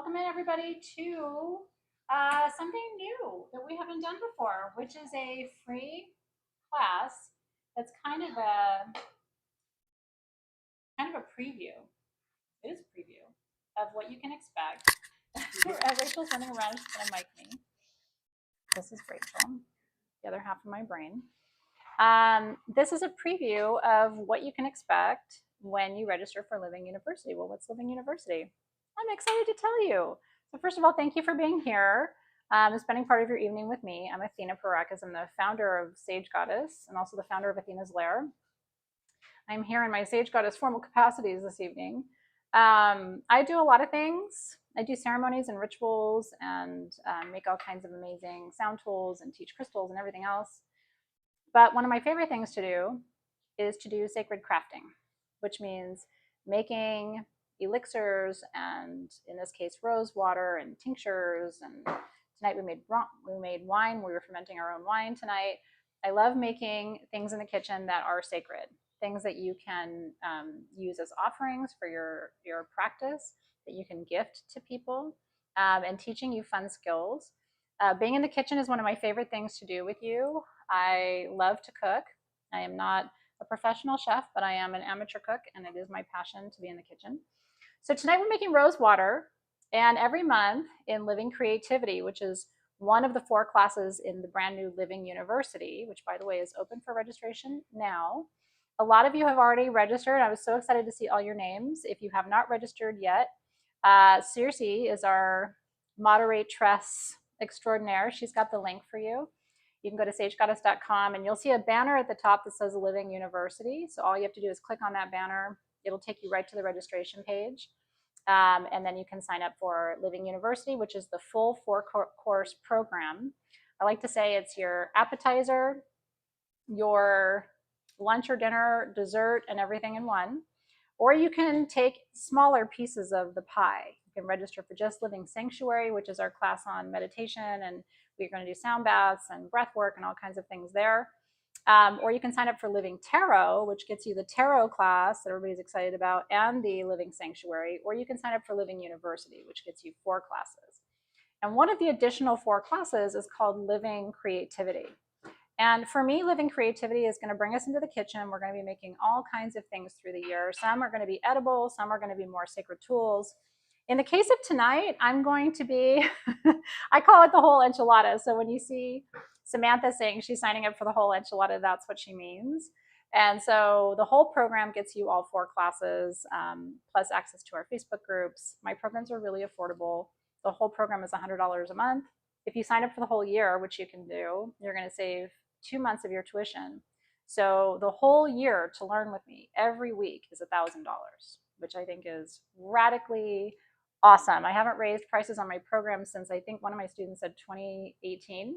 welcome in everybody to something new that we haven't done before, which is a free class that's kind of a preview. It is a preview of what you can expect. Rachel's running around, she's gonna mic me. This is Rachel, the other half of my brain. This is a preview of what you can expect when you register for Living University. Well, what's Living University? I'm excited to tell you. So first of all, thank you for being here and spending part of your evening with me. I'm Athena Parakis. I'm the founder of Sage Goddess and also the founder of Athena's Lair. I'm here in my Sage Goddess formal capacities this evening. I do a lot of things. I do ceremonies and rituals and make all kinds of amazing sound tools and teach crystals and everything else. But one of my favorite things to do is to do sacred crafting, which means making elixirs and, in this case, rose water and tinctures. And tonight we made wine. We were fermenting our own wine tonight. I love making things in the kitchen that are sacred, things that you can use as offerings for your practice, that you can gift to people, and teaching you fun skills. Being in the kitchen is one of my favorite things to do with you. I love to cook. I am not a professional chef, but I am an amateur cook, and it is my passion to be in the kitchen. So tonight we're making rose water, and every month in Living Creativity, which is one of the 4 classes in the brand new Living University, which by the way is open for registration now. A lot of you have already registered. I was so excited to see all your names. If you have not registered yet, Circe is our moderatress extraordinaire. She's got the link for you. You can go to sagegoddess.com and you'll see a banner at the top that says Living University. So all you have to do is click on that banner. It'll take you right to the registration page. And then you can sign up for Living University, which is the full 4-course program. I like to say it's your appetizer, your lunch or dinner, dessert, and everything in one. Or you can take smaller pieces of the pie. You can register for just Living Sanctuary, which is our class on meditation, and we're going to do sound baths and breath work and all kinds of things there. Or you can sign up for Living Tarot, which gets you the tarot class that everybody's excited about, and the Living Sanctuary. Or you can sign up for Living University, which gets you 4 classes. And one of the additional 4 classes is called Living Creativity. And for me, Living Creativity is going to bring us into the kitchen. We're going to be making all kinds of things through the year. Some are going to be edible, some are going to be more sacred tools. In the case of tonight, I'm going to be, I call it the whole enchilada. So when you see Samantha saying she's signing up for the whole enchilada, that's what she means. And so the whole program gets you all 4 classes, plus access to our Facebook groups. My programs are really affordable. The whole program is $100 a month. If you sign up for the whole year, which you can do, you're going to save 2 months of your tuition. So the whole year to learn with me every week is $1,000, which I think is radically awesome. I haven't raised prices on my program since I think one of my students said 2018.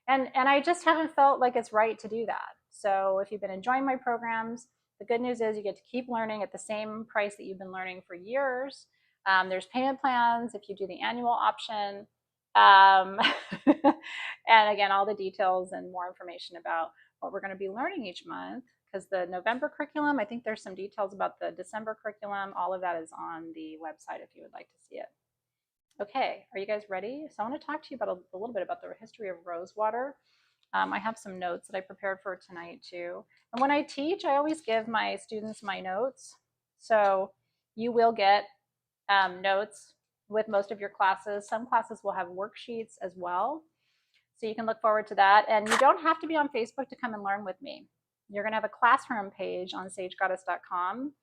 And I just haven't felt like it's right to do that. So if you've been enjoying my programs, the good news is you get to keep learning at the same price that you've been learning for years. There's payment plans if you do the annual option. And again, all the details and more information about what we're going to be learning each month, because the November curriculum, I think there's some details about the December curriculum. All of that is on the website if you would like to see it. Okay, are you guys ready? So I want to talk to you about a little bit about the history of rose water. I have some notes that I prepared for tonight too. And when I teach, I always give my students my notes. So you will get notes with most of your classes. Some classes will have worksheets as well. So you can look forward to that. And you don't have to be on Facebook to come and learn with me. You're going to have a classroom page on sagegoddess.com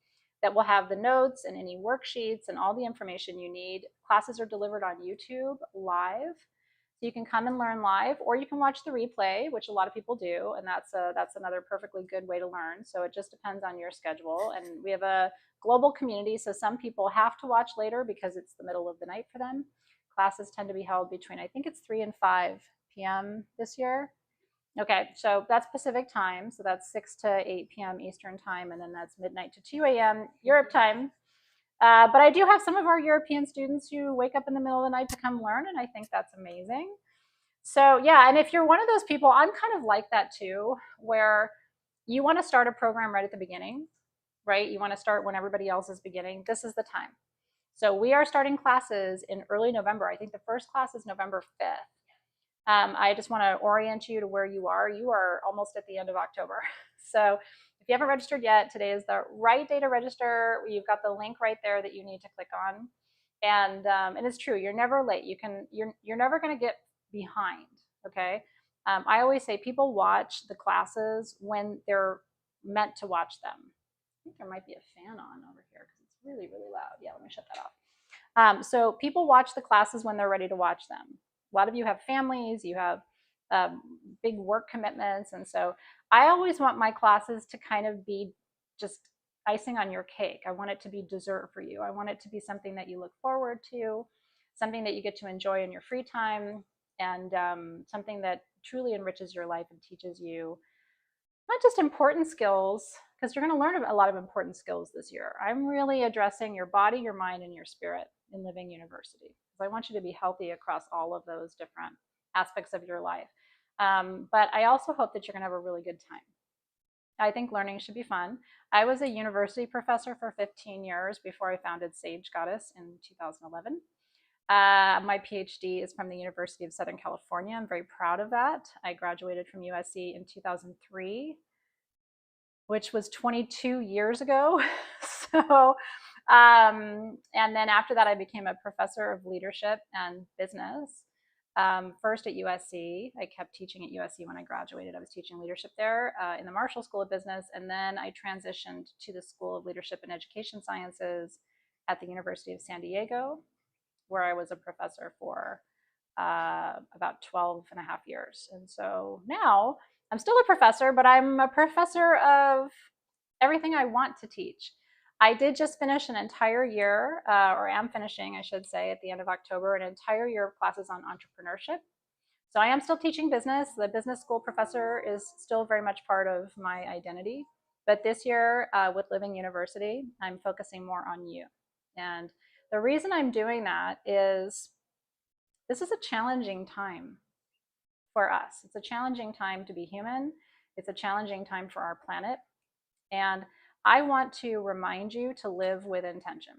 that will have the notes and any worksheets and all the information you need. Classes are delivered on YouTube live. So you can come and learn live, or you can watch the replay, which a lot of people do. And that's another perfectly good way to learn. So it just depends on your schedule. And we have a global community, so some people have to watch later because it's the middle of the night for them. Classes tend to be held between, I think it's 3 and 5 p.m. this year. Okay, so that's Pacific time, so that's 6 to 8 p.m. Eastern time, and then that's midnight to 2 a.m. Europe time. But I do have some of our European students who wake up in the middle of the night to come learn, and I think that's amazing. So yeah, and if you're one of those people, I'm kind of like that too, where you want to start a program right at the beginning, right? You want to start when everybody else is beginning. This is the time. So we are starting classes in early November. I think the first class is November 5th. I just want to orient you to where you are. You are almost at the end of October. So if you haven't registered yet, today is the right day to register. You've got the link right there that you need to click on. And it's true, you're never late. You're never going to get behind. Okay. I always say people watch the classes when they're meant to watch them. I think there might be a fan on over here because it's really, really loud. Yeah, let me shut that off. So people watch the classes when they're ready to watch them. A lot of you have families, you have big work commitments. And so I always want my classes to kind of be just icing on your cake. I want it to be dessert for you. I want it to be something that you look forward to, something that you get to enjoy in your free time, and something that truly enriches your life and teaches you not just important skills, because you're going to learn a lot of important skills this year. I'm really addressing your body, your mind, and your spirit in Living University, because I want you to be healthy across all of those different aspects of your life. But I also hope that you're going to have a really good time. I think learning should be fun. I was a university professor for 15 years before I founded Sage Goddess in 2011. My PhD is from the University of Southern California. I'm very proud of that. I graduated from USC in 2003, which was 22 years ago. So, and then after that, I became a professor of leadership and business. First at USC. I kept teaching at USC when I graduated. I was teaching leadership there in the Marshall School of Business. And then I transitioned to the School of Leadership and Education Sciences at the University of San Diego, where I was a professor for about 12 and a half years. And so now I'm still a professor, but I'm a professor of everything I want to teach. I did just finish an entire year, or am finishing, I should say, at the end of October, an entire year of classes on entrepreneurship. So I am still teaching business. The business school professor is still very much part of my identity. But this year with Living University, I'm focusing more on you. And the reason I'm doing that is this is a challenging time for us. It's a challenging time to be human. It's a challenging time for our planet. And I want to remind you to live with intention,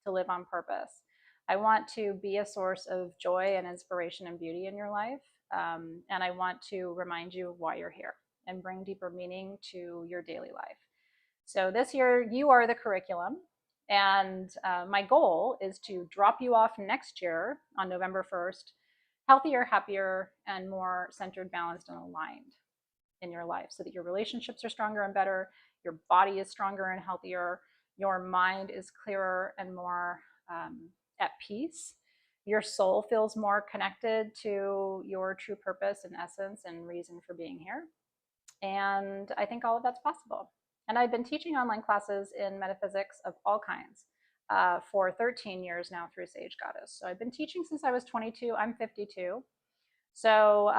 to live on purpose. I want to be a source of joy and inspiration and beauty in your life. And I want to remind you of why you're here and bring deeper meaning to your daily life. So this year, you are the curriculum. And my goal is to drop you off next year on November 1st, healthier, happier, and more centered, balanced, and aligned in your life so that your relationships are stronger and better, your body is stronger and healthier, your mind is clearer and more at peace, your soul feels more connected to your true purpose and essence and reason for being here. And I think all of that's possible. And I've been teaching online classes in metaphysics of all kinds for 13 years now through Sage Goddess. So I've been teaching since I was 22. I'm 52. So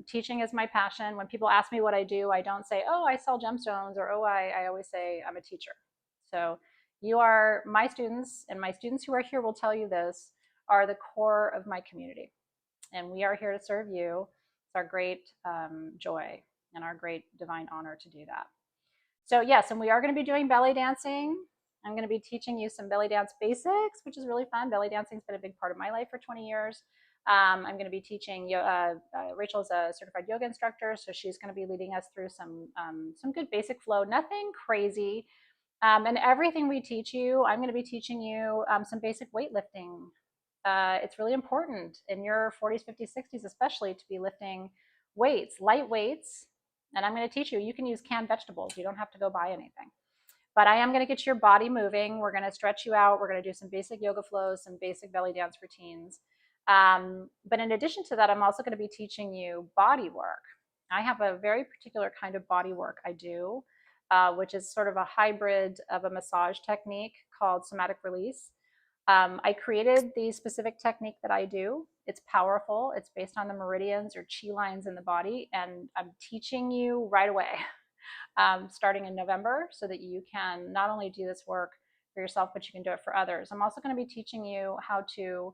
teaching is my passion. When people ask me what I do, I don't say, oh, I sell gemstones, or, oh, I always say I'm a teacher. So you are my students, and my students who are here will tell you this, are the core of my community. And we are here to serve you. It's our great joy and our great divine honor to do that. So yes, and we are going to be doing belly dancing. I'm going to be teaching you some belly dance basics, which is really fun. Belly dancing has been a big part of my life for 20 years. I'm going to be teaching, Rachel's a certified yoga instructor, so she's going to be leading us through some good basic flow, nothing crazy. And everything we teach you, I'm going to be teaching you some basic weightlifting. It's really important in your 40s, 50s, 60s, especially, to be lifting weights, light weights. And I'm going to teach you, you can use canned vegetables. You don't have to go buy anything. But I am going to get your body moving. We're going to stretch you out. We're going to do some basic yoga flows, some basic belly dance routines. But in addition to that, I'm also going to be teaching you body work. I have a very particular kind of body work I do, which is sort of a hybrid of a massage technique called somatic release. I created the specific technique that I do. It's powerful. It's based on the meridians or chi lines in the body. And I'm teaching you right away, starting in November, so that you can not only do this work for yourself, but you can do it for others. I'm also going to be teaching you how to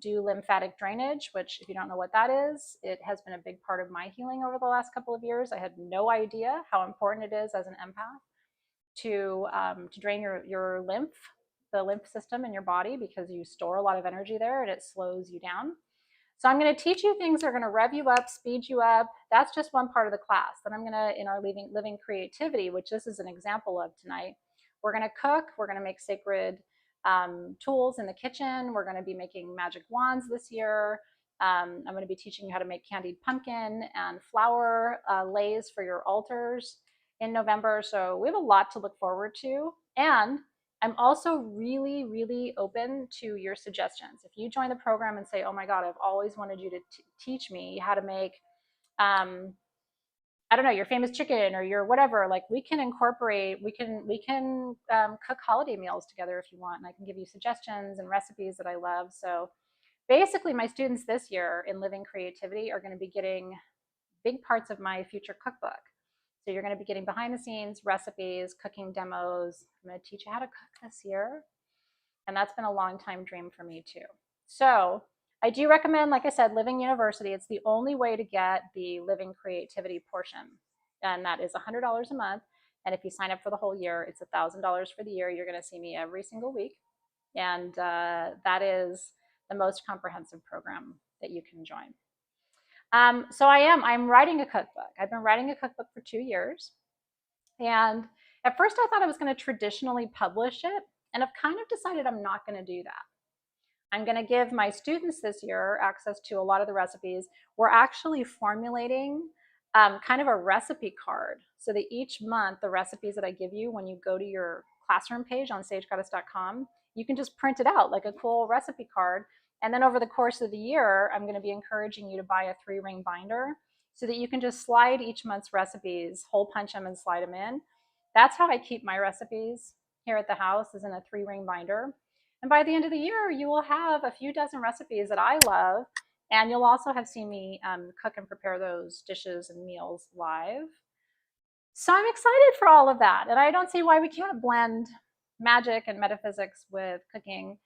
do lymphatic drainage, which, if you don't know what that is, it has been a big part of my healing over the last couple of years. I had no idea how important it is as an empath to drain your lymph the lymph system in your body because you store a lot of energy there and it slows you down. So I'm going to teach you things that are going to rev you up, speed you up. That's just one part of the class. Then I'm going to, in our living creativity, which this is an example of tonight, we're going to cook. We're going to make sacred tools in the kitchen. We're going to be making magic wands this year. I'm going to be teaching you how to make candied pumpkin and flower leis for your altars in November. So we have a lot to look forward to. And I'm also really, really open to your suggestions. If you join the program and say, oh my God, I've always wanted you to teach me how to make, I don't know, your famous chicken or your whatever, like we can incorporate, we can cook holiday meals together if you want. And I can give you suggestions and recipes that I love. So basically my students this year in Living Creativity are going to be getting big parts of my future cookbook. So you're going to be getting behind the scenes recipes, cooking demos. I'm going to teach you how to cook this year. And that's been a long time dream for me too. So I do recommend, like I said, Living University. It's the only way to get the Living Creativity portion. And that is $100 a month. And if you sign up for the whole year, it's $1,000 for the year. You're going to see me every single week. And that is the most comprehensive program that you can join. So I'm writing a cookbook. I've been writing a cookbook for 2 years. And at first I thought I was going to traditionally publish it. And I've kind of decided I'm not going to do that. I'm going to give my students this year access to a lot of the recipes. We're actually formulating kind of a recipe card so that each month the recipes that I give you when you go to your classroom page on sagegoddess.com, you can just print it out like a cool recipe card. And then over the course of the year, I'm going to be encouraging you to buy a 3-ring binder so that you can just slide each month's recipes, hole punch them and slide them in. That's how I keep my recipes here at the house, is in a 3-ring binder. And by the end of the year, you will have a few dozen recipes that I love. And you'll also have seen me cook and prepare those dishes and meals live. So I'm excited for all of that. And I don't see why we can't blend magic and metaphysics with cooking.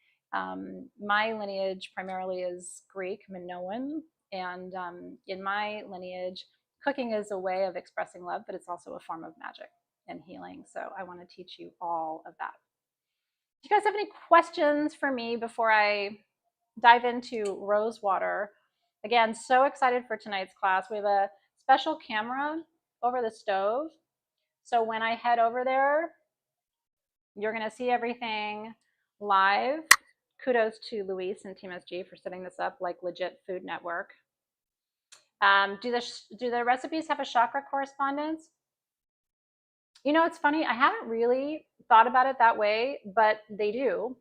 My lineage primarily is Greek, Minoan. And in my lineage, cooking is a way of expressing love, but it's also a form of magic and healing. So I want to teach you all of that. Do you guys have any questions for me before I dive into rose water? Again, so excited for tonight's class. We have a special camera over the stove. So when I head over there, you're going to see everything live. Kudos to Luis and Team SG for setting this up like legit Food Network. Do the recipes have a chakra correspondence? You know, it's funny. I haven't really thought about it that way, but they do.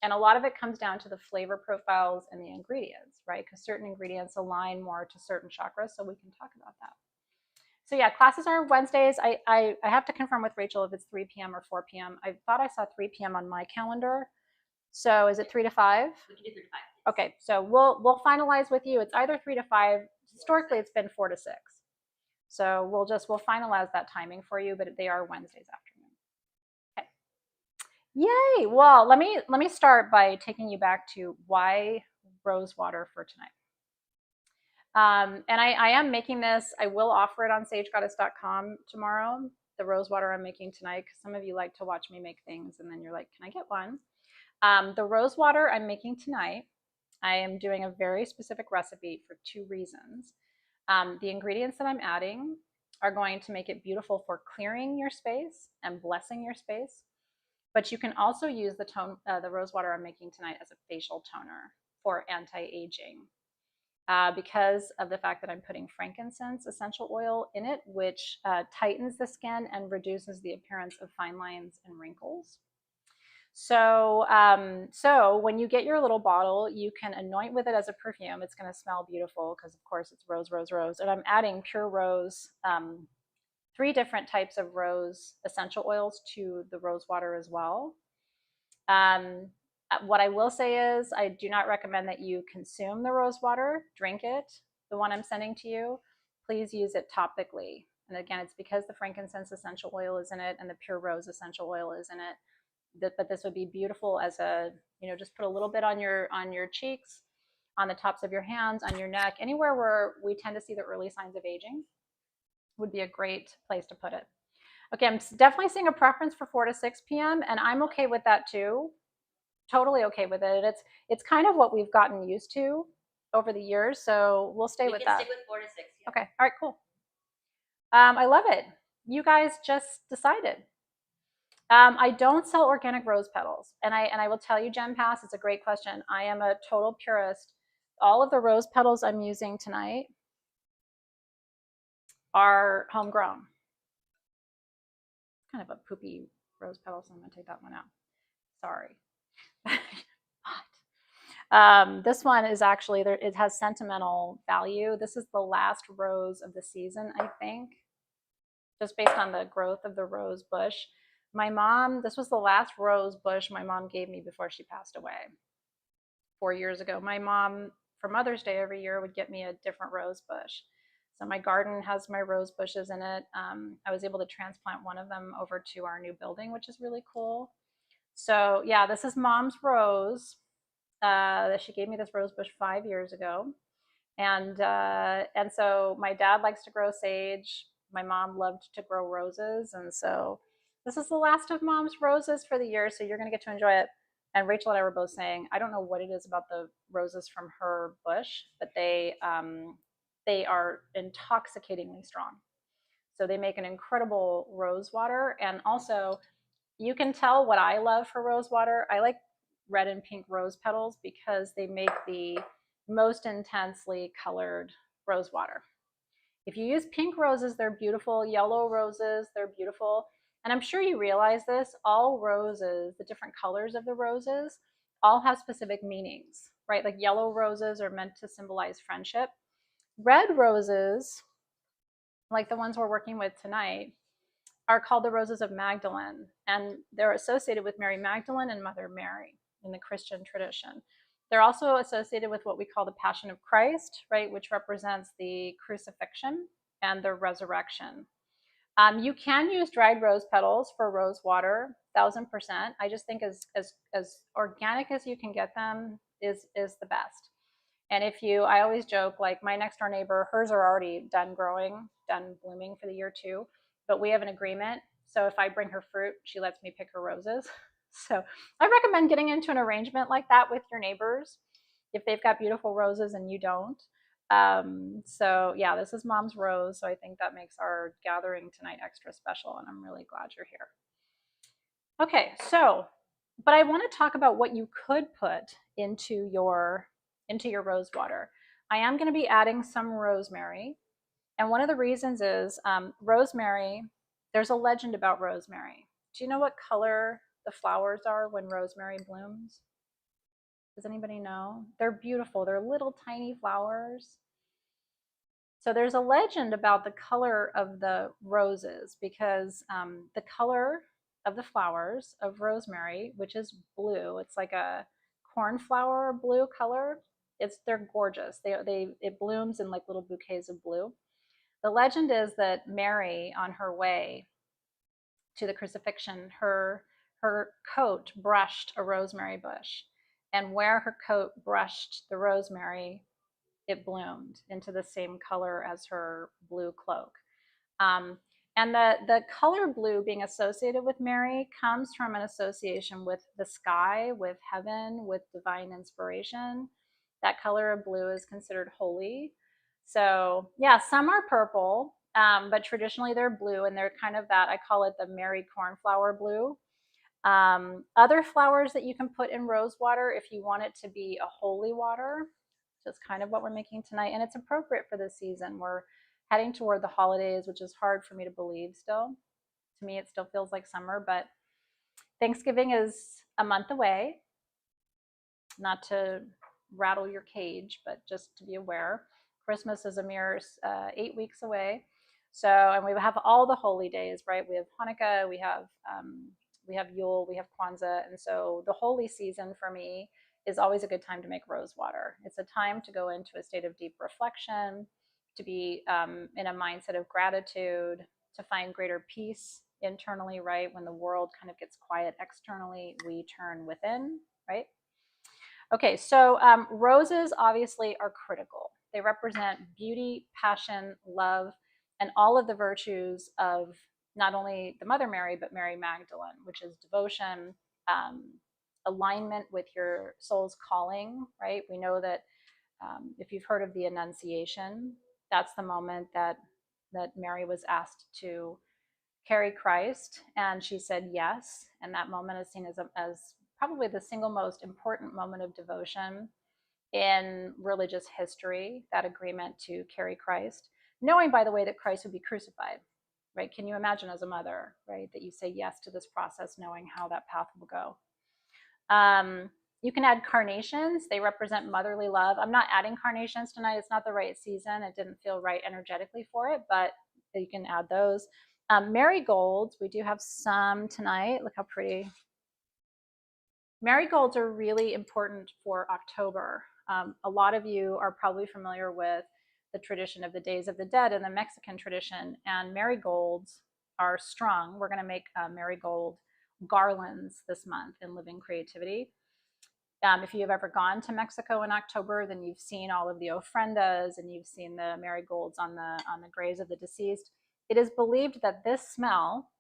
And a lot of it comes down to the flavor profiles and the ingredients, right? Because certain ingredients align more to certain chakras. So we can talk about that. So yeah, classes are Wednesdays. I have to confirm with Rachel if it's 3 p.m. or 4 p.m. I thought I saw 3 p.m. on my calendar. So is it 3 to 5? We can do 3 to 5. Okay, so we'll finalize with you. It's either 3 to 5. Historically, it's been 4 to 6. So we'll finalize that timing for you, but they are Wednesdays afternoon. Okay. Yay! Well, let me start by taking you back to why rose water for tonight. And I am making this. I will offer it on sagegoddess.com tomorrow. The rose water I'm making tonight, because some of you like to watch me make things, and then you're like, "Can I get one?" The rose water I'm making tonight, I am doing a very specific recipe for 2 reasons. The ingredients that I'm adding are going to make it beautiful for clearing your space and blessing your space. But you can also use the rose water I'm making tonight as a facial toner for anti-aging. Because of the fact that I'm putting frankincense essential oil in it, which tightens the skin and reduces the appearance of fine lines and wrinkles. So when you get your little bottle, you can anoint with it as a perfume. It's going to smell beautiful because, of course, it's rose, rose, rose. And I'm adding pure rose, 3 different types of rose essential oils to the rose water as well. What I will say is I do not recommend that you consume the rose water, drink it. The one I'm sending to you, please use it topically. And again, it's because the frankincense essential oil is in it and the pure rose essential oil is in it. But this would be beautiful as a, just put a little bit on your cheeks, on the tops of your hands, on your neck, anywhere where we tend to see the early signs of aging would be a great place to put it. Okay, I'm definitely seeing a preference for 4 to 6 p.m. and I'm okay with that too. totally okay with it. It's kind of what we've gotten used to over the years, so we'll stay with that. We can stick with 4 to 6. Yeah. Okay, all right, cool. I love it. You guys just decided. I don't sell organic rose petals, and I will tell you, Gem Pass, it's a great question. I am a total purist. All of the rose petals I'm using tonight are homegrown. Kind of a poopy rose petal, so I'm gonna take that one out. Sorry. But this one is actually, it has sentimental value. This is the last rose of the season, I think, just based on the growth of the rose bush. My mom, this was the last rose bush my mom gave me before she passed away 4 years ago. My mom, for Mother's Day every year, would get me a different rose bush. So my garden has my rose bushes in it. I was able to transplant one of them over to our new building, which is really cool. So yeah, this is Mom's rose. She gave me this rose bush 5 years ago, and so my dad likes to grow sage. My mom loved to grow roses, and so this is the last of Mom's roses for the year. So you're going to get to enjoy it. And Rachel and I were both saying, I don't know what it is about the roses from her bush, but they are intoxicatingly strong. So they make an incredible rose water, and also you can tell what I love for rose water. I like red and pink rose petals because they make the most intensely colored rose water. If you use pink roses, they're beautiful. Yellow roses, they're beautiful. And I'm sure you realize this, all roses, the different colors of the roses, all have specific meanings, right? Like yellow roses are meant to symbolize friendship. Red roses, like the ones we're working with tonight, are called the Roses of Magdalene, and they're associated with Mary Magdalene and Mother Mary in the Christian tradition. They're also associated with what we call the Passion of Christ, right, which represents the crucifixion and the resurrection. You can use dried rose petals for rose water, 1000%. I just think as organic as you can get them is the best. And if you, I always joke, like my next door neighbor, hers are already done growing, done blooming for the year too, but we have an agreement. So if I bring her fruit, she lets me pick her roses. So I recommend getting into an arrangement like that with your neighbors if they've got beautiful roses and you don't. So yeah, this is Mom's rose. So I think that makes our gathering tonight extra special, and I'm really glad you're here. Okay, so, but I want to talk about what you could put into your rose water. I am going to be adding some rosemary, and one of the reasons is rosemary. There's a legend about rosemary. Do you know what color the flowers are when rosemary blooms? Does anybody know? They're beautiful. They're little tiny flowers. So there's a legend about the color of the roses because the color of the flowers of rosemary, which is blue, it's like a cornflower blue color. They're gorgeous. It blooms in like little bouquets of blue. The legend is that Mary, on her way to the crucifixion, her coat brushed a rosemary bush, and where her coat brushed the rosemary, it bloomed into the same color as her blue cloak. Um, and the color blue being associated with Mary comes from an association with the sky, with heaven, with divine inspiration. That color of blue is considered holy. So yeah, some are purple, but traditionally they're blue, and they're kind of that, I call it the Mary cornflower blue. Other flowers that you can put in rose water if you want it to be a holy water, just kind of what we're making tonight, and it's appropriate for this season. We're heading toward the holidays, which is hard for me to believe still. To me, it still feels like summer, but Thanksgiving is a month away. Not to rattle your cage, but just to be aware. Christmas is a mere 8 weeks away. So, and we have all the holy days, right? We have Hanukkah, we have Yule, we have Kwanzaa, and so the holy season for me is always a good time to make rose water. It's a time to go into a state of deep reflection, to be in a mindset of gratitude, to find greater peace internally, right? When the world kind of gets quiet externally, we turn within, right? Okay, so roses obviously are critical. They represent beauty, passion, love, and all of the virtues of not only the Mother Mary, but Mary Magdalene, which is devotion, alignment with your soul's calling, right? We know that if you've heard of the Annunciation, that's the moment that Mary was asked to carry Christ, and she said yes. And that moment is seen as probably the single most important moment of devotion in religious history, that agreement to carry Christ, knowing, by the way, that Christ would be crucified, right? Can you imagine as a mother, right, that you say yes to this process, knowing how that path will go? You can add carnations. They represent motherly love. I'm not adding carnations tonight. It's not the right season. It didn't feel right energetically for it, but you can add those. Marigolds, we do have some tonight. Look how pretty. Marigolds are really important for October. A lot of you are probably familiar with the tradition of the Days of the Dead in the Mexican tradition, and marigolds are strong. We're going to make marigold garlands this month in Living Creativity. If you have ever gone to Mexico in October, then you've seen all of the ofrendas and you've seen the marigolds on the graves of the deceased. It is believed that this smell,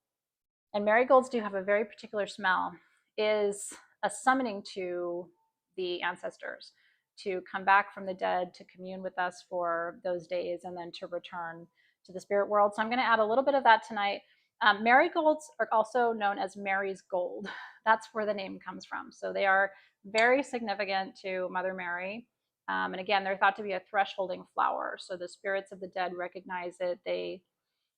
and marigolds do have a very particular smell, is a summoning to the ancestors to come back from the dead, to commune with us for those days, and then to return to the spirit world. So I'm going to add a little bit of that tonight. Marigolds are also known as Mary's gold. That's where the name comes from. So they are very significant to Mother Mary. And again, they're thought to be a thresholding flower. So the spirits of the dead recognize it. If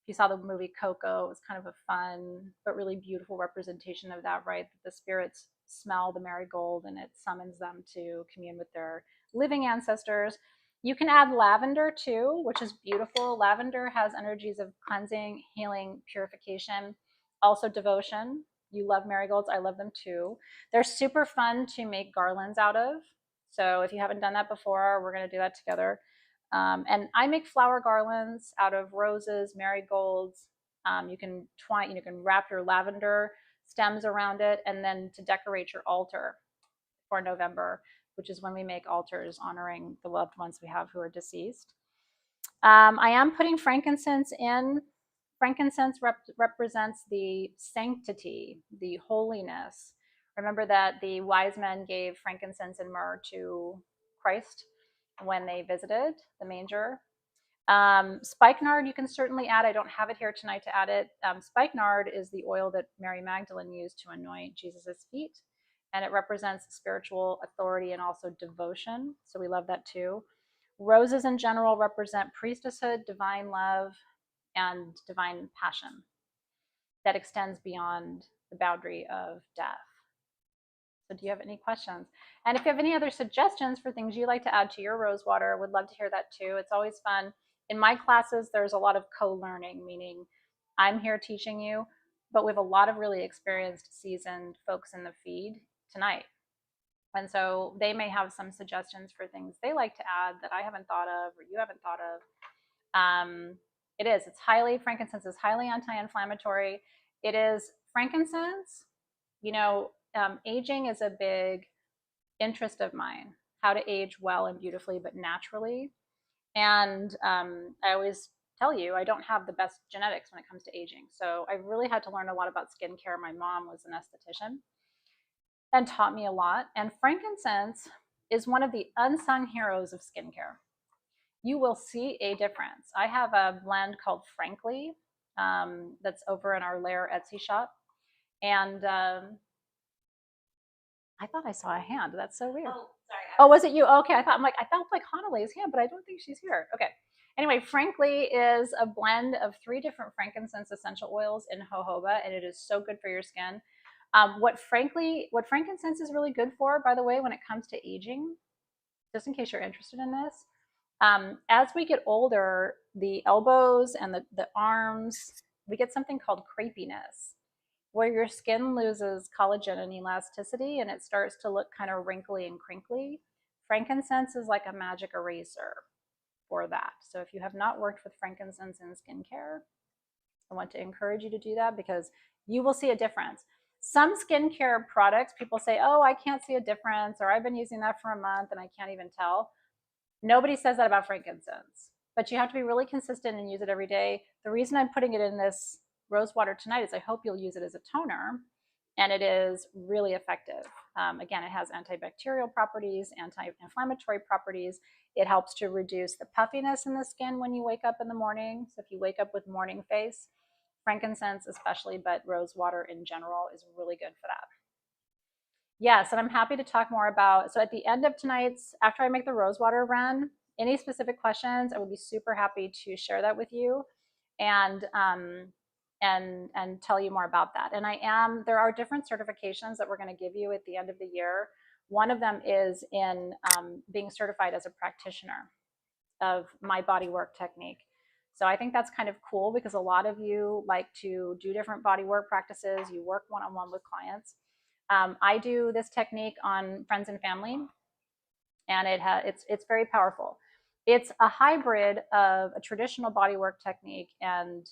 you saw the movie Coco, it was kind of a fun but really beautiful representation of that, right? That the spirits smell the marigold and it summons them to commune with their living ancestors. You can add lavender too, which is beautiful. Lavender has energies of cleansing, healing, purification, also devotion. You love marigolds. I love them too. They're super fun to make garlands out of. So if you haven't done that before, we're going to do that together. And I make flower garlands out of roses, marigolds. You can wrap your lavender stems around it, and then to decorate your altar for November, which is when we make altars honoring the loved ones we have who are deceased. I am putting frankincense in. Frankincense represents the sanctity, the holiness. Remember that the wise men gave frankincense and myrrh to Christ when they visited the manger. Spikenard you can certainly add. I don't have it here tonight to add it. Spikenard is the oil that Mary Magdalene used to anoint Jesus's feet, and it represents spiritual authority and also devotion. So we love that too. Roses in general represent priestesshood, divine love, and divine passion that extends beyond the boundary of death. So do you have any questions? And if you have any other suggestions for things you'd like to add to your rose water, would love to hear that too. It's always fun. In my classes, there's a lot of co-learning, meaning I'm here teaching you, but we have a lot of really experienced, seasoned folks in the feed tonight. And so they may have some suggestions for things they like to add that I haven't thought of or you haven't thought of. Frankincense is highly anti-inflammatory. It is frankincense. Aging is a big interest of mine, how to age well and beautifully, but naturally. And I always tell you, I don't have the best genetics when it comes to aging. So I really had to learn a lot about skincare. My mom was an esthetician and taught me a lot. And frankincense is one of the unsung heroes of skincare. You will see a difference. I have a blend called Frankly that's over in our Lair Etsy shop. And I thought I saw a hand. That's so weird. Oh, sorry. Oh, was it you? Okay, I felt like Hanale's hand, but I don't think she's here. Okay. Anyway, Frankly is a blend of 3 different frankincense essential oils in jojoba, and it is so good for your skin. What frankincense is really good for, by the way, when it comes to aging, just in case you're interested in this, as we get older, the elbows and the arms, we get something called crepiness, where your skin loses collagen and elasticity and it starts to look kind of wrinkly and crinkly. Frankincense is like a magic eraser for that. So if you have not worked with frankincense in skincare, I want to encourage you to do that because you will see a difference. Some skincare products, people say, oh, I can't see a difference, or I've been using that for a month and I can't even tell. Nobody says that about frankincense, but you have to be really consistent and use it every day. The reason I'm putting it in this rose water tonight is I hope you'll use it as a toner. and it is really effective. Again, it has antibacterial properties, anti-inflammatory properties. It helps to reduce the puffiness in the skin when you wake up in the morning. So if you wake up with morning face, frankincense especially, but rose water in general is really good for that. Yes, and I'm happy to talk more about, so at the end of tonight's, after I make the rose water run, any specific questions, I would be super happy to share that with you and tell you more about that. And there are different certifications that we're going to give you at the end of the year. One of them is in being certified as a practitioner of my body work technique. So I think that's kind of cool because a lot of you like to do different body work practices. You work one-on-one with clients. I do this technique on friends and family, and it's very powerful. It's a hybrid of a traditional bodywork technique and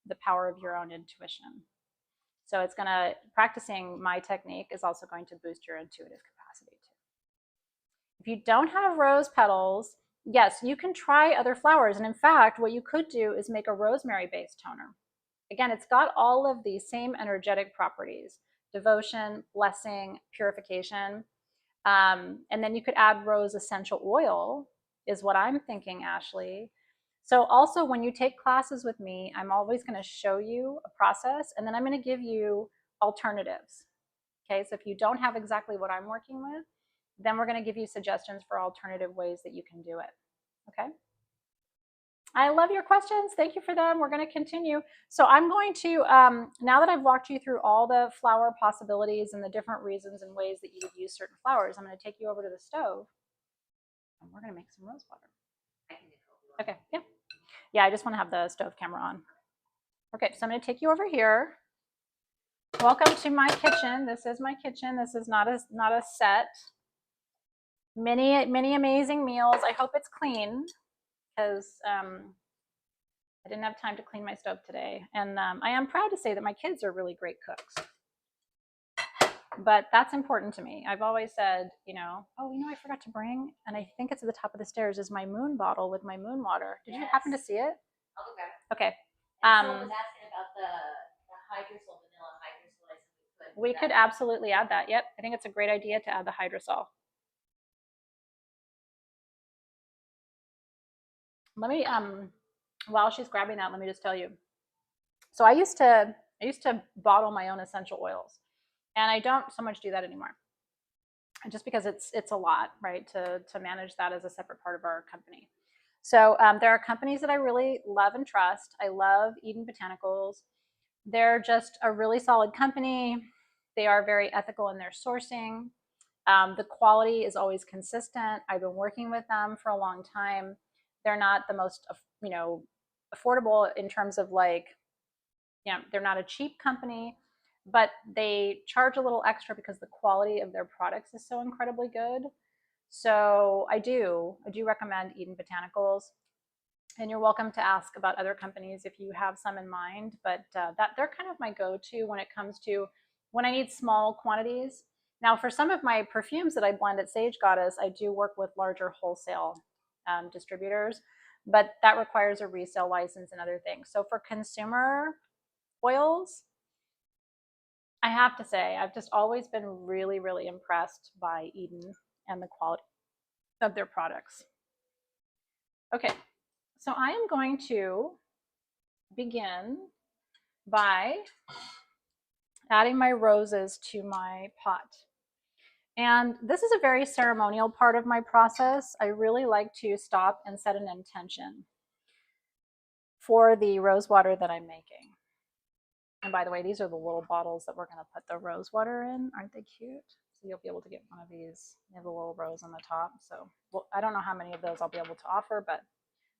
the power of your own intuition. So practicing my technique is also going to boost your intuitive capacity too. If you don't have rose petals, yes, you can try other flowers. And in fact, what you could do is make a rosemary-based toner. Again, it's got all of these same energetic properties: devotion, blessing, purification. And then you could add rose essential oil, is what I'm thinking, Ashley. So also when you take classes with me, I'm always going to show you a process, and then I'm going to give you alternatives. Okay, so if you don't have exactly what I'm working with, then we're going to give you suggestions for alternative ways that you can do it. Okay. I love your questions. Thank you for them. We're going to continue. So I'm going to, now that I've walked you through all the flower possibilities and the different reasons and ways that you would use certain flowers, I'm going to take you over to the stove and we're going to make some rose water. Okay, yeah. Yeah, I just want to have the stove camera on. Okay, so I'm going to take you over here. Welcome to my kitchen. This is my kitchen. This is not a set. Many amazing meals. I hope it's clean, because I didn't have time to clean my stove today. And I am proud to say that my kids are really great cooks. But that's important to me. I've always said, I forgot to bring, and I think it's at the top of the stairs, is my moon bottle with my moon water. Did you happen to see it? Okay. Okay. Someone was asking about the hydrosol, vanilla hydrosol. We could absolutely add that. Yep. I think it's a great idea to add the hydrosol. Let me, while she's grabbing that, let me just tell you. So I used to bottle my own essential oils, and I don't so much do that anymore, just because it's a lot, right, to manage that as a separate part of our company. So there are companies that I really love and trust. I love Eden Botanicals. They're just a really solid company. They are very ethical in their sourcing. The quality is always consistent. I've been working with them for a long time. They're not the most, affordable in terms of they're not a cheap company, but they charge a little extra because the quality of their products is so incredibly good. So I do recommend Eden Botanicals, and you're welcome to ask about other companies if you have some in mind, but that they're kind of my go-to when it comes to when I need small quantities. Now, for some of my perfumes that I blend at Sage Goddess, I do work with larger wholesale distributors, but that requires a resale license and other things. So for consumer oils, I have to say, I've just always been really, really impressed by Eden and the quality of their products. Okay, so I am going to begin by adding my roses to my pot. And this is a very ceremonial part of my process. I really like to stop and set an intention for the rose water that I'm making. And by the way, these are the little bottles that we're going to put the rose water in. Aren't they cute? So you'll be able to get one of these. They have a little rose on the top. So I don't know how many of those I'll be able to offer, but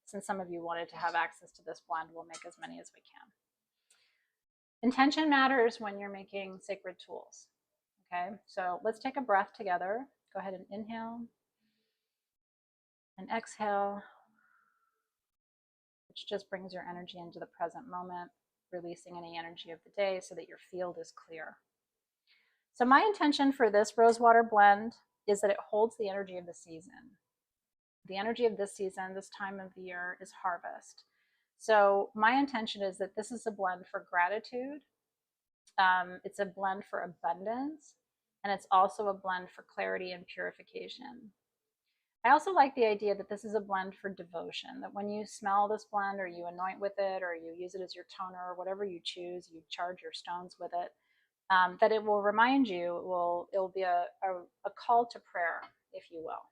since some of you wanted to have access to this blend, we'll make as many as we can. Intention matters when you're making sacred tools. Okay, so let's take a breath together. Go ahead and inhale and exhale, which just brings your energy into the present moment, releasing any energy of the day so that your field is clear. So my intention for this rose water blend is that it holds the energy of the season. The energy of this season, this time of the year, is harvest. So my intention is that this is a blend for gratitude It's a blend for abundance, and it's also a blend for clarity and purification. I also like the idea that this is a blend for devotion, that when you smell this blend or you anoint with it or you use it as your toner or whatever you choose, you charge your stones with it, that it will remind you, it'll be a call to prayer, if you will.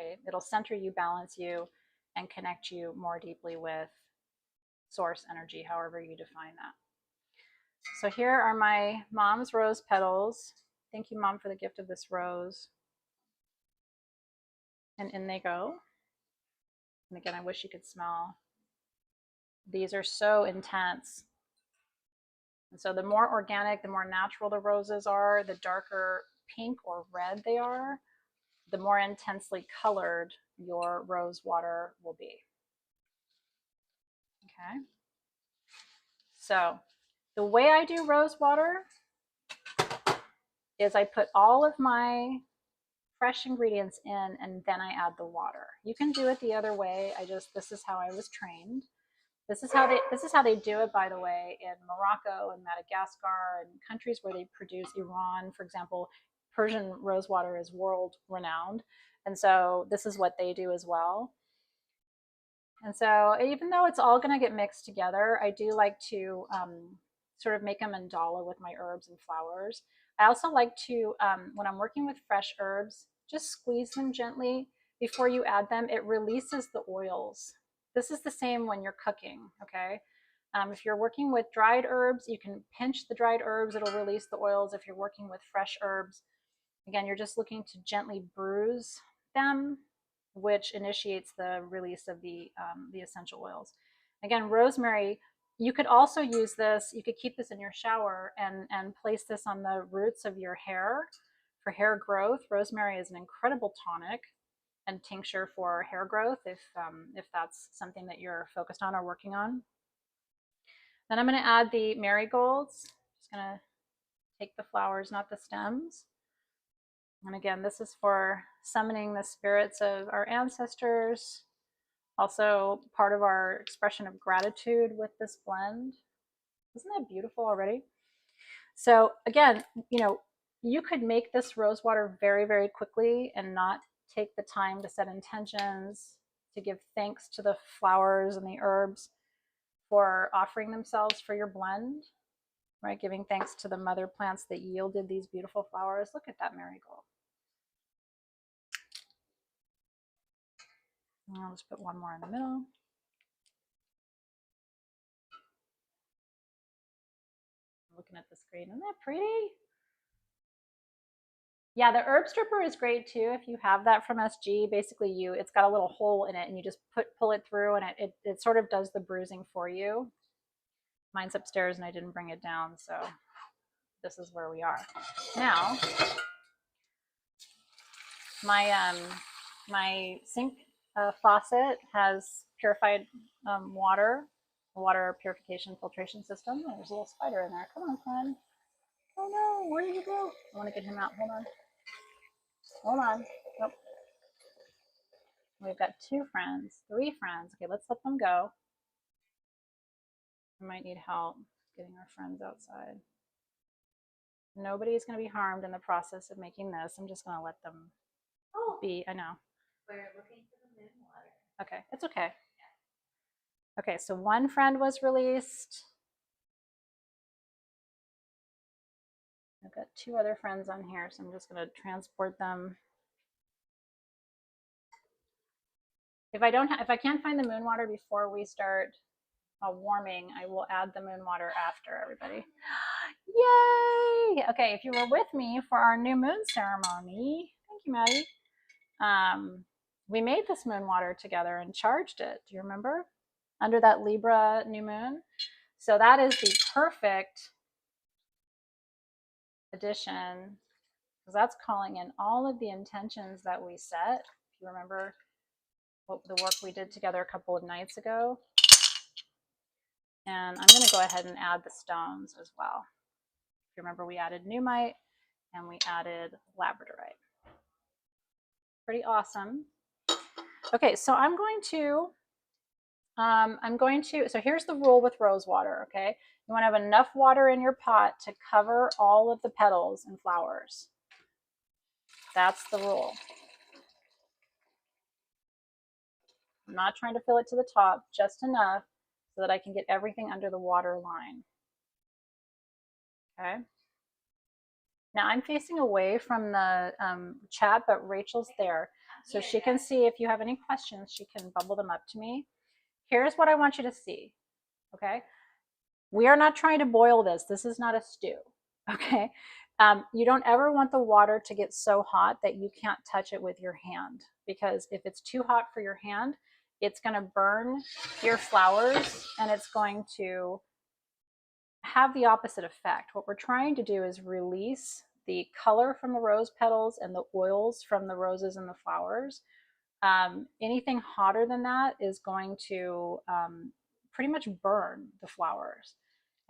Okay, it'll center you, balance you, and connect you more deeply with source energy, however you define that. So here are my mom's rose petals. Thank you, Mom, for the gift of this rose. And in they go. And again, I wish you could smell. These are so intense. And so the more organic, the more natural the roses are, the darker pink or red they are, the more intensely colored your rose water will be. Okay. So the way I do rose water is I put all of my fresh ingredients in and then I add the water. You can do it the other way. This is how I was trained. This is how they do it, by the way, in Morocco and Madagascar and countries where they produce. Iran, for example, Persian rose water is world renowned. And so this is what they do as well. And so even though it's all going to get mixed together, I do like to sort of make a mandala with my herbs and flowers. I also like to, when I'm working with fresh herbs, just squeeze them gently before you add them. It releases the oils. This is the same when you're cooking, okay? If you're working with dried herbs, you can pinch the dried herbs. It'll release the oils. If you're working with fresh herbs, again, you're just looking to gently bruise them, which initiates the release of the essential oils. Again, rosemary, you could also use this, you could keep this in your shower and place this on the roots of your hair for hair growth. Rosemary is an incredible tonic and tincture for hair growth if that's something that you're focused on or working on. Then I'm going to add the marigolds. Just going to take the flowers, not the stems. And again, this is for summoning the spirits of our ancestors. Also part of our expression of gratitude with this blend. Isn't that beautiful already? So again, you could make this rose water very, very quickly and not take the time to set intentions, to give thanks to the flowers and the herbs for offering themselves for your blend, right? Giving thanks to the mother plants that yielded these beautiful flowers. Look at that marigold. And I'll just put one more in the middle. I'm looking at the screen. Isn't that pretty? Yeah, the herb stripper is great too. If you have that from SG, basically it's got a little hole in it and you just pull it through and it sort of does the bruising for you. Mine's upstairs and I didn't bring it down, so this is where we are. Now, my sink faucet has purified water purification filtration system. There's a little spider in there. Come on, friend. Oh no, where did you go? I want to get him out. Hold on. Hold on. Nope. We've got 2 friends, 3 friends. Okay, let's let them go. We might need help getting our friends outside. Nobody's going to be harmed in the process of making this. I'm just going to let them be. I know. We're looking for the moon water. Okay, it's okay. Okay, so 1 friend was released. I've got 2 other friends on here, so I'm just going to transport them. If I can't find the moon water before we start warming, I will add the moon water after, everybody. Yay! Okay, if you were with me for our new moon ceremony, thank you, Maddie. We made this moon water together and charged it. Do you remember? Under that Libra new moon. So that is the perfect addition because that's calling in all of the intentions that we set. If you remember the work we did together a couple of nights ago. And I'm going to go ahead and add the stones as well. If you remember, we added Numite and we added Labradorite. Pretty awesome. Okay, so I'm going to I'm going to, so here's the rule with rose water, okay? You want to have enough water in your pot to cover all of the petals and flowers. That's the rule. I'm not trying to fill it to the top, just enough so that I can get everything under the water line. Okay. Now I'm facing away from the chat, but Rachel's there. So she can see if you have any questions, she can bubble them up to me. Here's what I want you to see, okay? We are not trying to boil this. This is not a stew, okay? You don't ever want the water to get so hot that you can't touch it with your hand, because if it's too hot for your hand, it's going to burn your flowers and it's going to have the opposite effect. What we're trying to do is release the color from the rose petals and the oils from the roses and the flowers. Anything hotter than that is going to pretty much burn the flowers,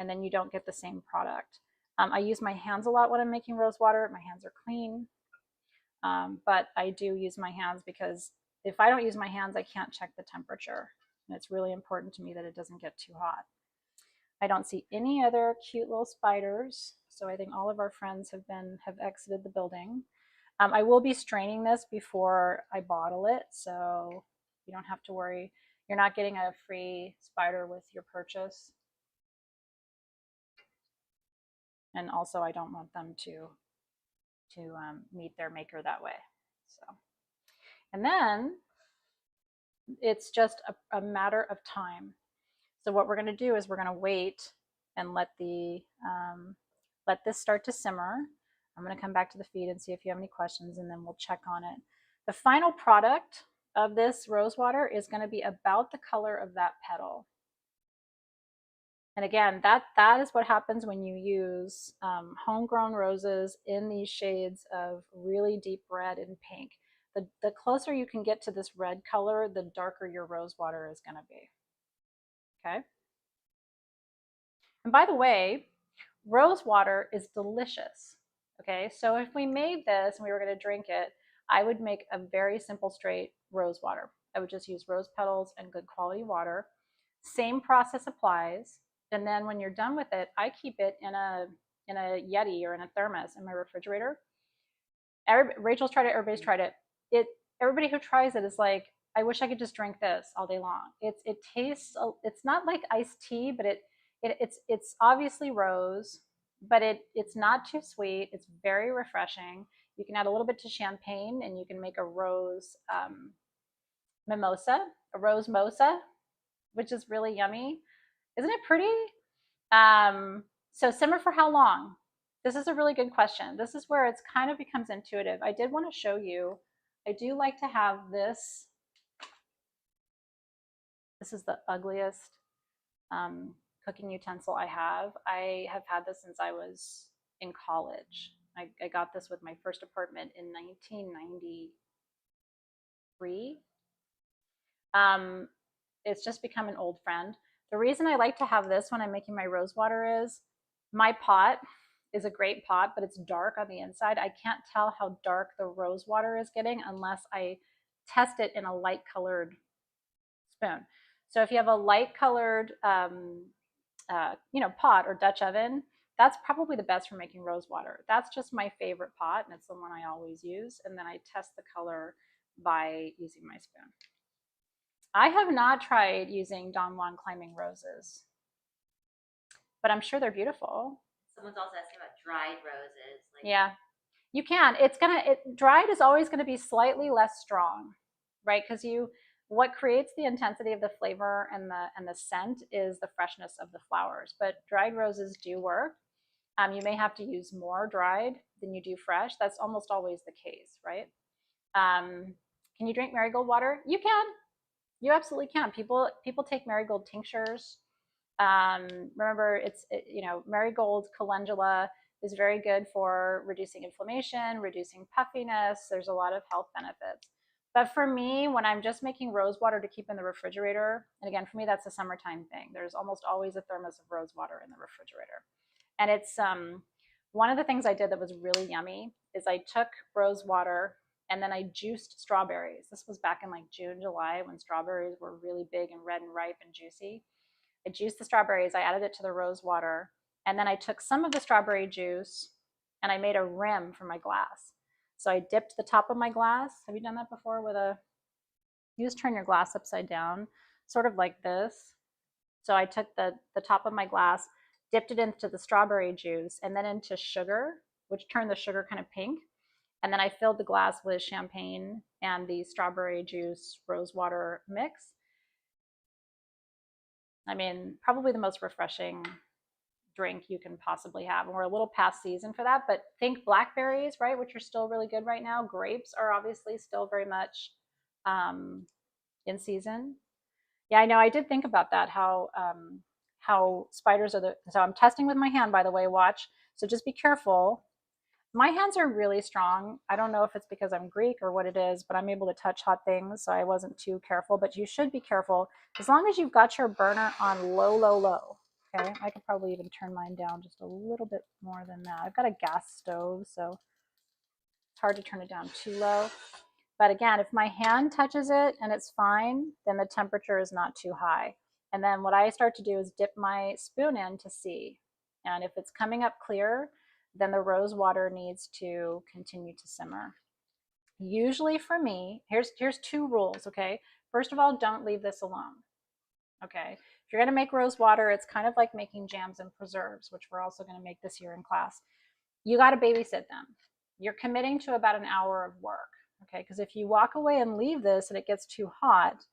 and then you don't get the same product. I use my hands a lot when I'm making rose water. My hands are clean, but I do use my hands because if I don't use my hands, I can't check the temperature. And it's really important to me that it doesn't get too hot. I don't see any other cute little spiders, so I think all of our friends have exited the building. I will be straining this before I bottle it, so you don't have to worry. You're not getting a free spider with your purchase. And also, I don't want them to meet their maker that way. So, and then it's just a matter of time. So what we're going to do is we're going to wait and let this start to simmer. I'm going to come back to the feed and see if you have any questions, and then we'll check on it. The final product of this rose water is going to be about the color of that petal. And again, that is what happens when you use homegrown roses in these shades of really deep red and pink. The closer you can get to this red color, the darker your rose water is going to be. Okay. And by the way, rose water is delicious. Okay, so if we made this and we were going to drink it, I would make a very simple straight rose water. I would just use rose petals and good quality water. Same process applies. And then when you're done with it, I keep it in a Yeti or in a thermos in my refrigerator. Rachel's tried it, everybody's tried it. Everybody who tries it is like, I wish I could just drink this all day long. It tastes, it's not like iced tea, but it's obviously rose, but it's not too sweet. It's very refreshing. You can add a little bit to champagne, and you can make a rose mimosa, a rose mosa, which is really yummy. Isn't it pretty? So simmer for how long? This is a really good question. This is where it kind of becomes intuitive. I did want to show you, I do like to have this. This is the ugliest cooking utensil I have. I have had this since I was in college. I got this with my first apartment in 1993. It's just become an old friend. The reason I like to have this when I'm making my rose water is my pot is a great pot, but it's dark on the inside. I can't tell how dark the rose water is getting unless I test it in a light colored spoon. So if you have a light colored pot or Dutch oven, that's probably the best for making rose water. That's just my favorite pot, and it's the one I always use. And then I test the color by using my spoon. I have not tried using Don Juan climbing roses, but I'm sure they're beautiful. Someone's also asking about dried roses. Yeah, you can. Dried is always going to be slightly less strong, right? Because what creates the intensity of the flavor and the scent is the freshness of the flowers. But dried roses do work. You may have to use more dried than you do fresh. That's almost always the case, right? Can you drink marigold water? You can. You absolutely can. People take marigold tinctures. Remember, marigold calendula is very good for reducing inflammation, reducing puffiness. There's a lot of health benefits. But for me, when I'm just making rose water to keep in the refrigerator, and again, for me, that's a summertime thing. There's almost always a thermos of rose water in the refrigerator. And it's one of the things I did that was really yummy is I took rose water and then I juiced strawberries. This was back in like June, July, when strawberries were really big and red and ripe and juicy. I juiced the strawberries, I added it to the rose water, and then I took some of the strawberry juice and I made a rim for my glass. So I dipped the top of my glass. Have you done that before with a, you just turn your glass upside down, sort of like this. So I took the top of my glass, dipped it into the strawberry juice and then into sugar, which turned the sugar kind of pink. And then I filled the glass with champagne and the strawberry juice rose water mix. I mean, probably the most refreshing drink you can possibly have. And we're a little past season for that, but think blackberries, right, which are still really good right now. Grapes are obviously still very much in season. Yeah, I know. I did think about that, how spiders are the, so I'm testing with my hand, by the way, watch. So just be careful. My hands are really strong. I don't know if it's because I'm Greek or what it is, but I'm able to touch hot things, so I wasn't too careful. But you should be careful as long as you've got your burner on low, low, low. Okay, I could probably even turn mine down just a little bit more than that. I've got a gas stove, so it's hard to turn it down too low. But again, if my hand touches it and it's fine, then the temperature is not too high. And then what I start to do is dip my spoon in to see. And if it's coming up clear, then the rose water needs to continue to simmer. Usually for me, here's 2 rules, okay? First of all, don't leave this alone, okay? If you're gonna make rose water, it's kind of like making jams and preserves, which we're also gonna make this year in class. You gotta babysit them. You're committing to about an hour of work, okay? Because if you walk away and leave this and it gets too hot,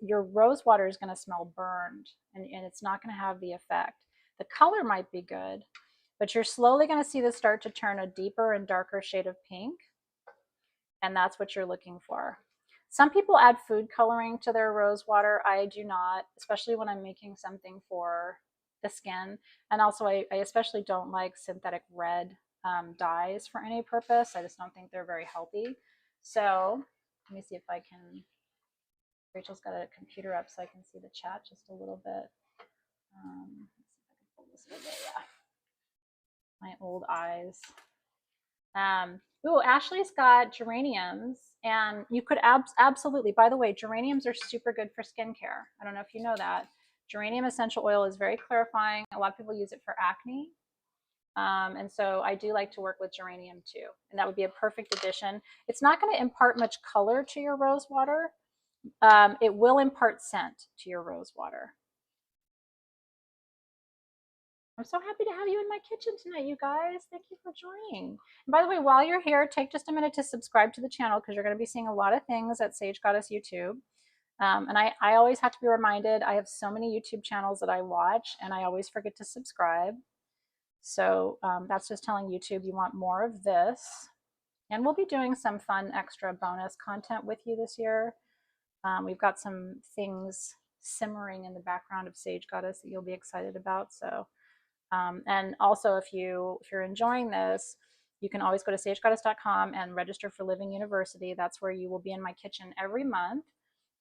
your rose water is gonna smell burned and it's not gonna have the effect. The color might be good, but you're slowly going to see this start to turn a deeper and darker shade of pink, and that's what you're looking for. Some people add food coloring to their rose water. I do not, especially when I'm making something for the skin. And also, I especially don't like synthetic red dyes for any purpose. I just don't think they're very healthy. So let me see if I can, Rachel's got a computer up so I can see the chat just a little bit. Let's see if I can pull this over. Yeah. My old eyes. Ooh, Ashley's got geraniums, and you could absolutely, by the way, geraniums are super good for skincare. I don't know if you know that. Geranium essential oil is very clarifying. A lot of people use it for acne. And so I do like to work with geranium too. And that would be a perfect addition. It's not going to impart much color to your rose water. It will impart scent to your rose water. I'm so happy to have you in my kitchen tonight, you guys. Thank you for joining. And by the way, while you're here, take just a minute to subscribe to the channel because you're going to be seeing a lot of things at Sage Goddess YouTube. And I always have to be reminded, I have so many YouTube channels that I watch and I always forget to subscribe. So that's just telling YouTube you want more of this. And we'll be doing some fun extra bonus content with you this year. We've got some things simmering in the background of Sage Goddess that you'll be excited about. So. And also, if you're enjoying this, you can always go to sagegoddess.com and register for YOUniversity. That's where you will be in my kitchen every month.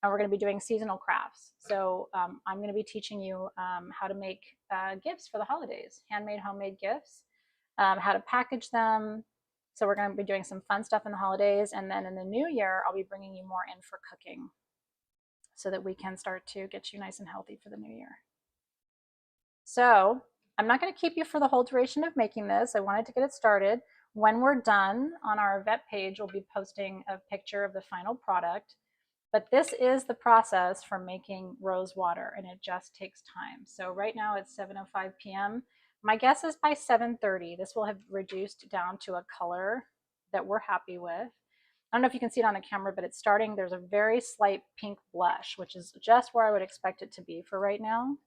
And we're going to be doing seasonal crafts. So I'm going to be teaching you how to make gifts for the holidays, handmade, homemade gifts, how to package them. So we're going to be doing some fun stuff in the holidays. And then in the new year, I'll be bringing you more in for cooking so that we can start to get you nice and healthy for the new year. So I'm not going to keep you for the whole duration of making this. I wanted to get it started. When we're done, on our vet page, we'll be posting a picture of the final product. But this is the process for making rose water, and it just takes time. So right now it's 7:05 p.m. My guess is by 7:30, this will have reduced down to a color that we're happy with. I don't know if you can see it on the camera, but it's starting. There's a very slight pink blush, which is just where I would expect it to be for right now.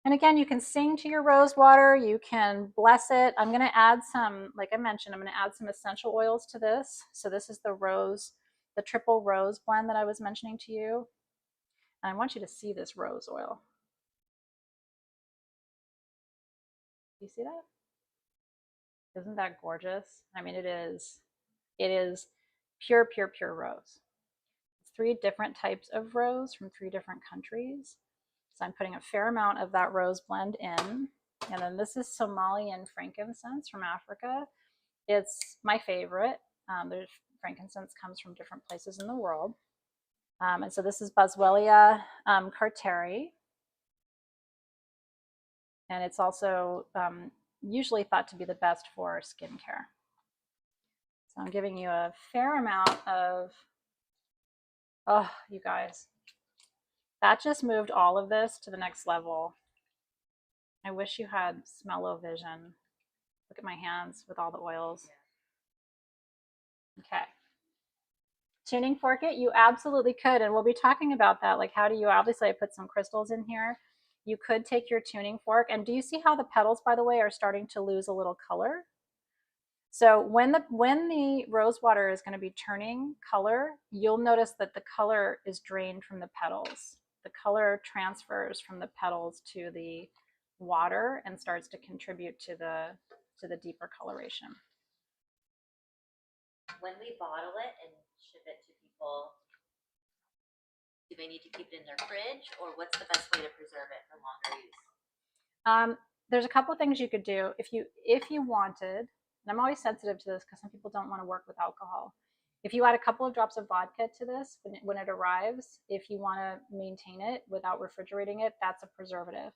And again, you can sing to your rose water, you can bless it. I'm going to add some, like I mentioned, I'm going to add some essential oils to this. So this is the rose, the triple rose blend that I was mentioning to you. And I want you to see this rose oil. You see that? Isn't that gorgeous? I mean, it is pure, pure, pure rose. It's 3 different types of rose from 3 different countries. So I'm putting a fair amount of that rose blend in. And then this is Somalian frankincense from Africa. It's my favorite. There's frankincense comes from different places in the world. And so this is Boswellia carteri. And it's also usually thought to be the best for skincare. So I'm giving you a fair amount of, oh, you guys, that just moved all of this to the next level. I wish you had smell-o-vision. Look at my hands with all the oils. Okay. Tuning fork it, you absolutely could, and we'll be talking about that. Like, how do you, obviously I put some crystals in here. You could take your tuning fork, and do you see how the petals, by the way, are starting to lose a little color? So when the rose water is going to be turning color, you'll notice that the color is drained from the petals. The color transfers from the petals to the water and starts to contribute to the deeper coloration. When we bottle it and ship it to people, do they need to keep it in their fridge, or what's the best way to preserve it for longer use? There's a couple of things you could do if you wanted. And I'm always sensitive to this because some people don't want to work with alcohol. If you add a couple of drops of vodka to this when it arrives, if you want to maintain it without refrigerating it, that's a preservative.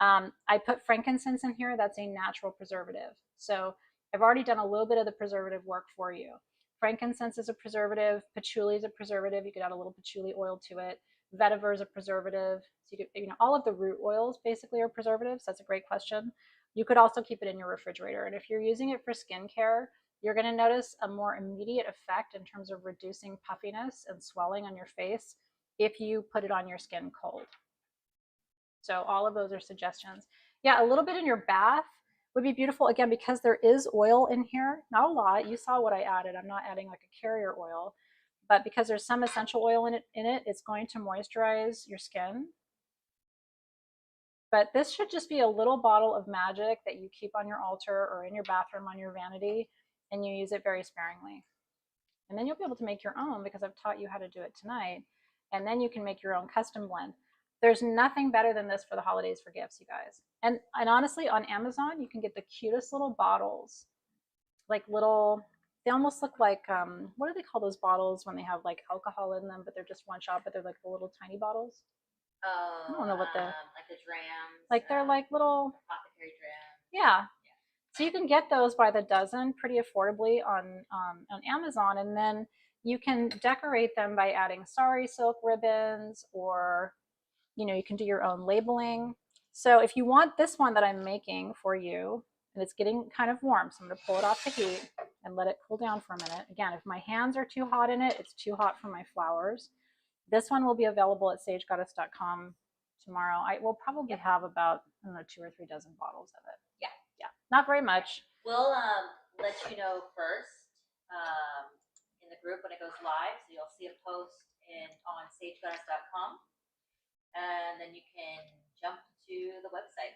I put frankincense in here. That's a natural preservative. So I've already done a little bit of the preservative work for you. Frankincense is a preservative. Patchouli is a preservative. You could add a little patchouli oil to it. Vetiver is a preservative. So you could, all of the root oils basically are preservatives. That's a great question. You could also keep it in your refrigerator. And if you're using it for skincare, you're going to notice a more immediate effect in terms of reducing puffiness and swelling on your face if you put it on your skin cold. So all of those are suggestions. Yeah, a little bit in your bath would be beautiful. Again, because there is oil in here, not a lot. You saw what I added. I'm not adding like a carrier oil, but because there's some essential oil in it, it's going to moisturize your skin. But this should just be a little bottle of magic that you keep on your altar or in your bathroom on your vanity, and you use it very sparingly. And then you'll be able to make your own because I've taught you how to do it tonight. And then you can make your own custom blend. There's nothing better than this for the holidays for gifts, you guys. And honestly, on Amazon, you can get the cutest little bottles. Like little, they almost look like, what do they call those bottles when they have like alcohol in them, but they're just one shot, but they're like the little tiny bottles? Oh, I don't know what like the drams. Like they're like little apothecary drams. Yeah. So you can get those by the dozen pretty affordably on Amazon, and then you can decorate them by adding sari silk ribbons, or you can do your own labeling. So if you want this one that I'm making for you, and it's getting kind of warm, so I'm going to pull it off the heat and let it cool down for a minute. Again, if my hands are too hot in it, it's too hot for my flowers. This one will be available at sagegoddess.com tomorrow. I will probably have about, I don't know, 2 or 3 dozen bottles of it. Yeah, not very much. We'll let you know first in the group when it goes live. So you'll see a post on sagegoddess.com, and then you can jump to the website.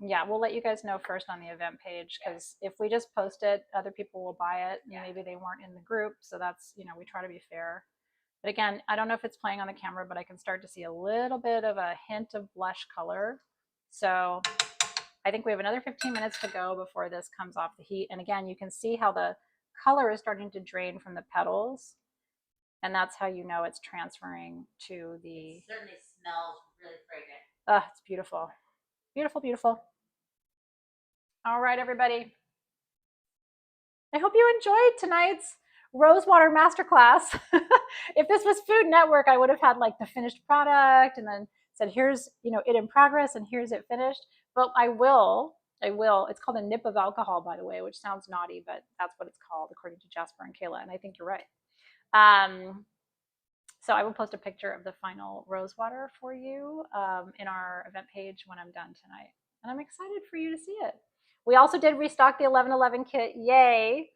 Yeah, we'll let you guys know first on the event page, because if we just post it, other people will buy it. And maybe they weren't in the group. So that's, we try to be fair. But again, I don't know if it's playing on the camera, but I can start to see a little bit of a hint of blush color. So I think we have another 15 minutes to go before this comes off the heat. And again, you can see how the color is starting to drain from the petals. And that's how you know it's transferring to the... It certainly smells really fragrant. Oh, it's beautiful. Beautiful, beautiful. All right, everybody. I hope you enjoyed tonight's Rosewater Masterclass. If this was Food Network, I would have had like the finished product and then said, here's, it in progress and here's it finished. But I will. It's called a nip of alcohol, by the way, which sounds naughty, but that's what it's called according to Jasper and Kayla. And I think you're right. So I will post a picture of the final rosewater for you in our event page when I'm done tonight. And I'm excited for you to see it. We also did restock the 1111 kit. Yay.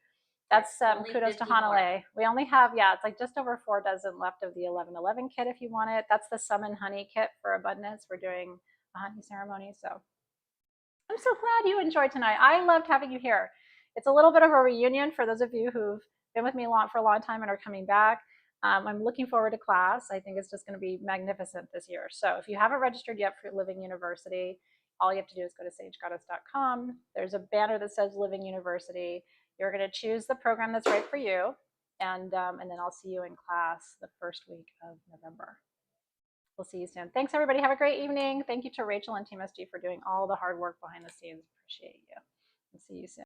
That's kudos to Hanalei. We only have, it's like just over 4 dozen left of the 1111 kit if you want it. That's the Summon Honey kit for abundance. We're doing a honey ceremony. So I'm so glad you enjoyed tonight. I loved having you here. It's a little bit of a reunion for those of you who've been with me for a long time and are coming back. I'm looking forward to class. I think it's just going to be magnificent this year. So if you haven't registered yet for Living University, all you have to do is go to sagegoddess.com. There's a banner that says Living University. You're going to choose the program that's right for you. And then I'll see you in class the first week of November. We'll see you soon. Thanks, everybody. Have a great evening. Thank you to Rachel and Team SG for doing all the hard work behind the scenes. Appreciate you. We'll see you soon.